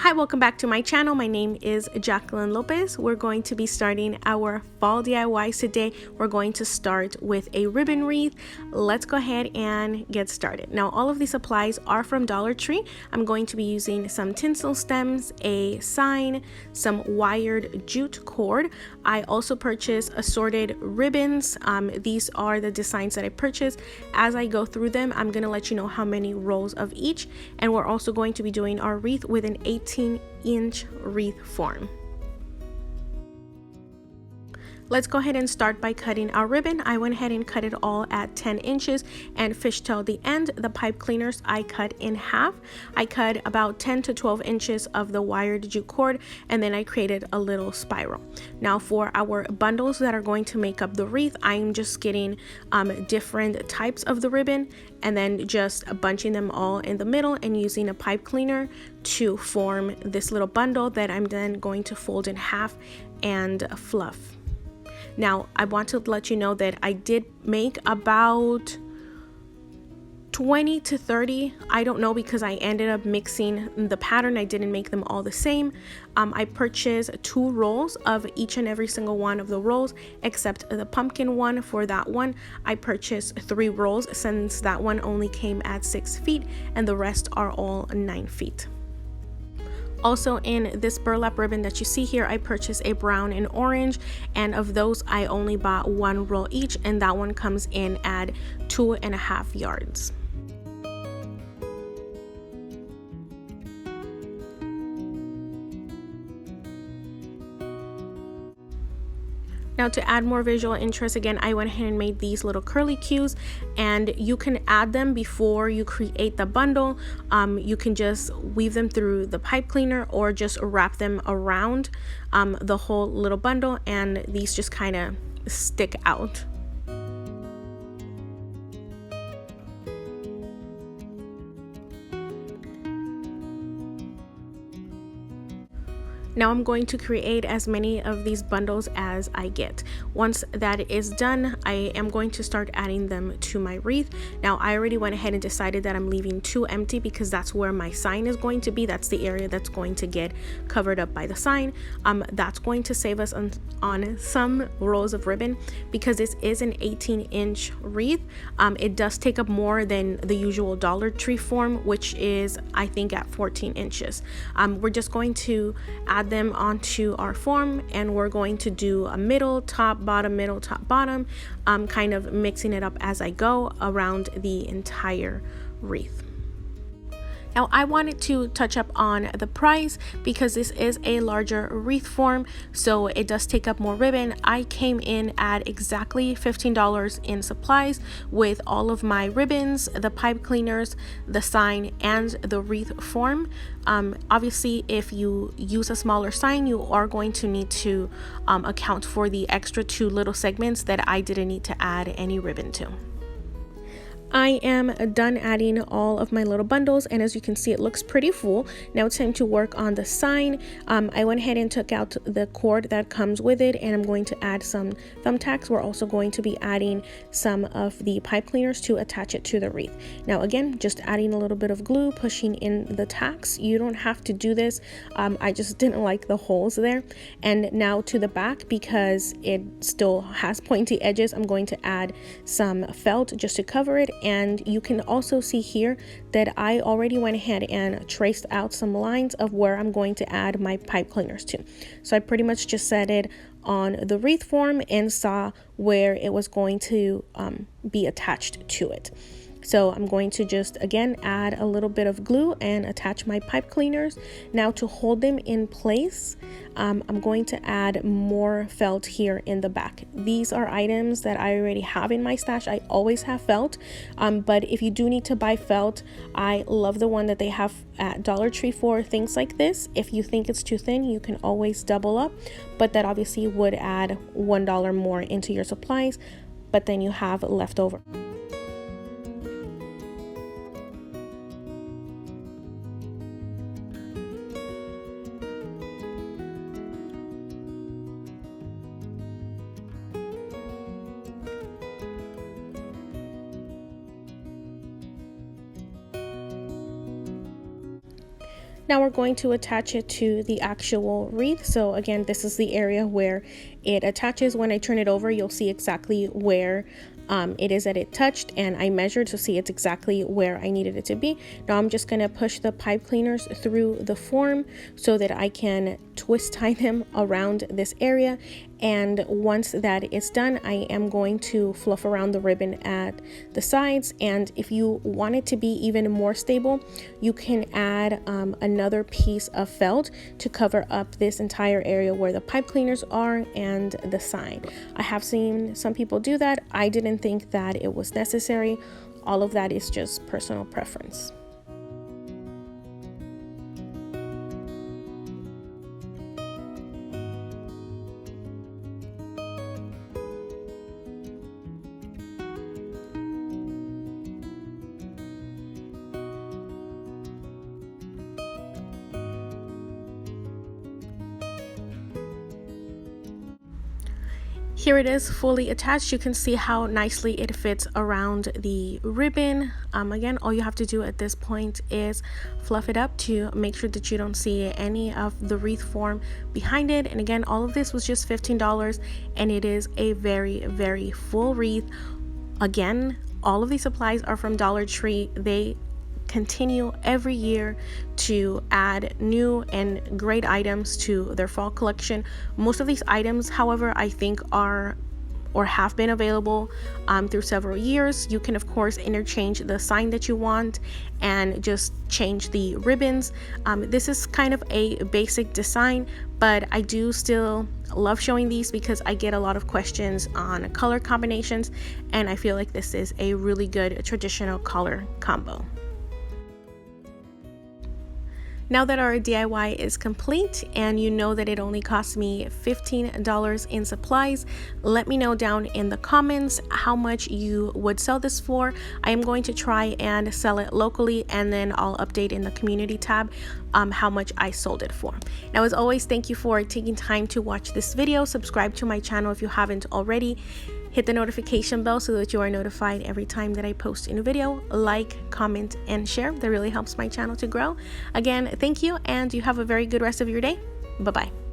Hi, welcome back to my channel. My name is Jacqueline Lopez. We're going to be starting our fall DIYs today. We're going to start with a ribbon wreath. Let's go ahead and get started. Now, all of these supplies are from Dollar Tree. I'm going to be using some tinsel stems, a sign, some wired jute cord. I also purchased assorted ribbons. These are the designs that I purchased. As I go through them, I'm going to let you know how many rolls of each, and we're also going to be doing our wreath with an 18-inch wreath form. Let's go ahead and start by cutting our ribbon. I went ahead and cut it all at 10 inches and fishtailed the end. The pipe cleaners I cut in half. I cut about 10 to 12 inches of the wired jute cord, and then I created a little spiral. Now for our bundles that are going to make up the wreath, I'm just getting different types of the ribbon and then just bunching them all in the middle and using a pipe cleaner to form this little bundle that I'm then going to fold in half and fluff. Now, I want to let you know that I did make about 20 to 30. I don't know, because I ended up mixing the pattern. I didn't make them all the same. I purchased 2 rolls of each and every single one of the rolls, except the pumpkin one. For that one, I purchased 3 rolls since that one only came at 6 feet and the rest are all 9 feet. Also, in this burlap ribbon that you see here, I purchased a brown and orange, and of those I only bought 1 roll each, and that one comes in at 2.5 yards. Now, to add more visual interest, again, I went ahead and made these little curly cues, and you can add them before you create the bundle. You can just weave them through the pipe cleaner or just wrap them around the whole little bundle, and these just kind of stick out. Now I'm going to create as many of these bundles as I get. Once that is done, I am going to start adding them to my wreath. Now I already went ahead and decided that I'm leaving 2 empty because that's where my sign is going to be. That's the area that's going to get covered up by the sign. That's going to save us on some rolls of ribbon because this is an 18-inch wreath. It does take up more than the usual Dollar Tree form, which is, I think, at 14 inches. We're just going to add them onto our form, and we're going to do a middle, top, bottom, middle, top, bottom, kind of mixing it up as I go around the entire wreath. Now I wanted to touch up on the price because this is a larger wreath form, so it does take up more ribbon. I came in at exactly $15 in supplies with all of my ribbons, the pipe cleaners, the sign, and the wreath form. Obviously, if you use a smaller sign, you are going to need to account for the extra 2 little segments that I didn't need to add any ribbon to. I am done adding all of my little bundles, and as you can see, it looks pretty full. Now it's time to work on the sign. I went ahead and took out the cord that comes with it, and I'm going to add some thumbtacks. We're also going to be adding some of the pipe cleaners to attach it to the wreath. Now again, just adding a little bit of glue, pushing in the tacks. You don't have to do this. I just didn't like the holes there. And now to the back, because it still has pointy edges, I'm going to add some felt just to cover it. And you can also see here that I already went ahead and traced out some lines of where I'm going to add my pipe cleaners to. So I pretty much just set it on the wreath form and saw where it was going to be attached to it. So I'm going to just again add a little bit of glue and attach my pipe cleaners. Now to hold them in place, I'm going to add more felt here in the back. These are items that I already have in my stash. I always have felt, but if you do need to buy felt, I love the one that they have at Dollar Tree for things like this. If you think it's too thin, you can always double up, but that obviously would add $1 more into your supplies, but then you have leftover. Now we're going to attach it to the actual wreath. So again, this is the area where it attaches. When I turn it over, you'll see exactly where it is that it touched, and I measured to see it's exactly where I needed it to be. Now I'm just going to push the pipe cleaners through the form so that I can twist tie them around this area. And once that is done, I am going to fluff around the ribbon at the sides. And if you want it to be even more stable, you can add another piece of felt to cover up this entire area where the pipe cleaners are and the side. I have seen some people do that. I didn't think that it was necessary. All of that is just personal preference. Here it is fully attached. You can see how nicely it fits around the ribbon. Again, all you have to do at this point is fluff it up to make sure that you don't see any of the wreath form behind it. And again, all of this was just $15, and it is a very, very full wreath. Again, all of these supplies are from Dollar Tree. They continue every year to add new and great items to their fall collection. Most of these items, however, I think are or have been available through several years. You can of course interchange the sign that you want and just change the ribbons. This is kind of a basic design, but I do still love showing these because I get a lot of questions on color combinations, and I feel like this is a really good traditional color combo. Now that our DIY is complete and you know that it only cost me $15 in supplies, let me know down in the comments how much you would sell this for. I am going to try and sell it locally, and then I'll update in the community tab how much I sold it for. Now, as always, thank you for taking time to watch this video. Subscribe to my channel if you haven't already. Hit the notification bell so that you are notified every time that I post a new video. Like, comment, and share. That really helps my channel to grow. Again, thank you, and you have a very good rest of your day. Bye-bye.